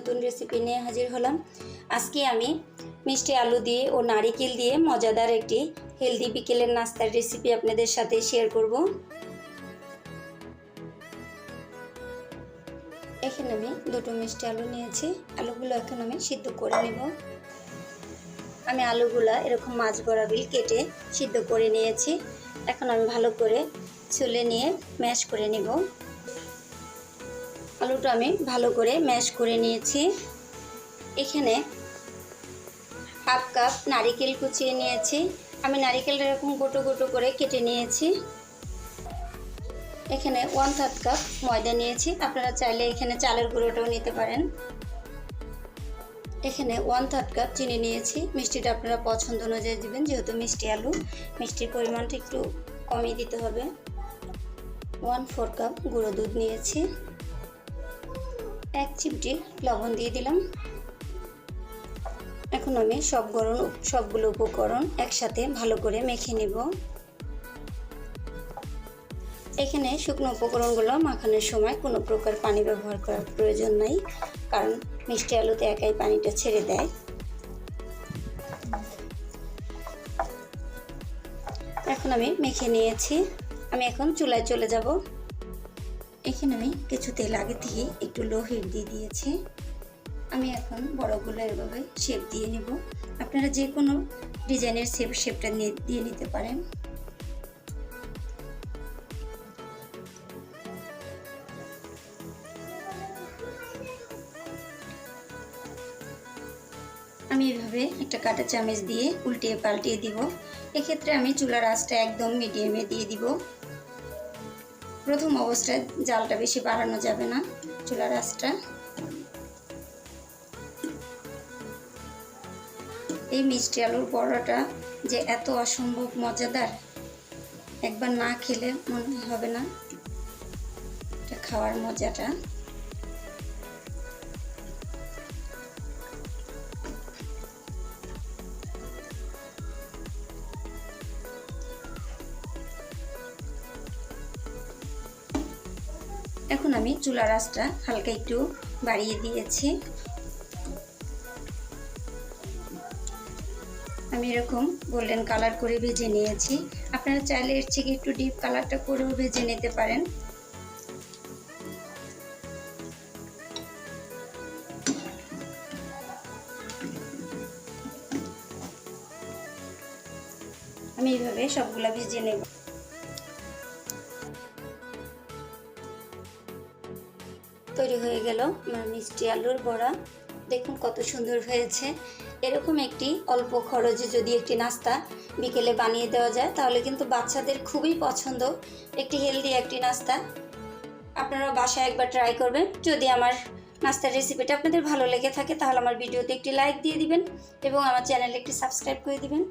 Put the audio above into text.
নতুন রেসিপি নিয়ে হাজির হলাম। আজকে আমি মিষ্টি আলু দিয়ে ও নারিকেল দিয়ে মজাদার একটি হেলদি বিকেলের নাস্তার রেসিপি আপনাদের সাথে শেয়ার করব। এখানে আমি দুটো মিষ্টি আলু নিয়েছি। আলুগুলো এখন আমি সিদ্ধ করে নেব। আমি আলুগুলা এরকম মাছ বরাবর কেটে সিদ্ধ করে নিয়েছি। এখন আমি ভালো করে ছুলে নিয়ে ম্যাশ করে নেব। আলুটা আমি ভালো করে ম্যাশ করে নিয়েছি। এখানে হাফ কাপ নারিকেল কুচিয়ে নিয়েছি। আমি নারিকেলটা এরকম গোটো গোটো করে কেটে নিয়েছি। এখানে 1/3 কাপ ময়দা নিয়েছি। আপনারা চাইলে এখানে চালের গুঁড়োটাও নিতে পারেন। এখানে 1/3 কাপ চিনি নিয়েছি। মিষ্টিটা আপনারা পছন্দ অনুযায়ী দিবেন, যেহেতু মিষ্টি আলু, মিষ্টির পরিমাণটা একটু কমিয়ে দিতে হবে। 1/4 কাপ গুঁড়ো দুধ নিয়েছি। 1 চিমটি লবণ দিয়ে দিলাম। এখন আমি সবগুলো উপকরণ একসাথে ভালো করে মেখে নেব। এখানে শুকনো উপকরণগুলো মাখানোর সময় কোনো প্রকার পানি ব্যবহার করার প্রয়োজন নাই, কারণ মিষ্টি আলুতে একাই পানিটা ছেড়ে দেয়। এখন আমি মেখে নিয়েছি। আমি এখন চুলায় চলে যাব। এখানে আমি কিছু তেল আগে থেকে একটু লো হিট দিয়ে দিয়েছি। আমি এখন বড়গুলো এভাবে শেপ দিয়ে নেব। আপনারা যে কোনো ডিজাইনের শেপটা দিয়ে নিতে পারেন। আমি এভাবে একটা কাঁটা চামচ দিয়ে উল্টিয়ে পাল্টিয়ে দিব। এক্ষেত্রে আমি চুলার আঁচটা একদম মিডিয়ামে দিয়ে দিব। প্রথম অবস্থায় জালটা বেশি বাড়ানো যাবে না, চুলার আঁচটা। এই মিষ্টি আলুর বড়াটা যে এত অসম্ভব মজাদার, একবার না খেলে মনে হবে না এটা খাওয়ার মজাটা। এখন আমি চুলার আঁচটা হালকা একটু বাড়িয়ে দিয়েছি। আমি এরকম গোল্ডেন কালার করে ভেজে নিয়েছি। আপনারা চাইলে এর থেকে একটু ডিপ কালারটা করেও ভেজে নিতে পারেন। আমি এইভাবে সবগুলা ভেজে নেব। তৈরি হয়ে গেল আমার মিষ্টি আলুর বড়া। দেখুন কত সুন্দর হয়েছে। এরকম একটি অল্প খরচে যদি একটি নাস্তা বিকেলে বানিয়ে দেওয়া যায়, তাহলে কিন্তু বাচ্চাদের খুবই পছন্দ একটি হেলদি একটি নাস্তা। আপনারা বাসায় একবার ট্রাই করবেন। যদি আমার নাস্তার রেসিপিটা আপনাদের ভালো লেগে থাকে, তাহলে আমার ভিডিওতে একটি লাইক দিয়ে দিবেন এবং আমার চ্যানেলে একটি সাবস্ক্রাইব করে দিবেন।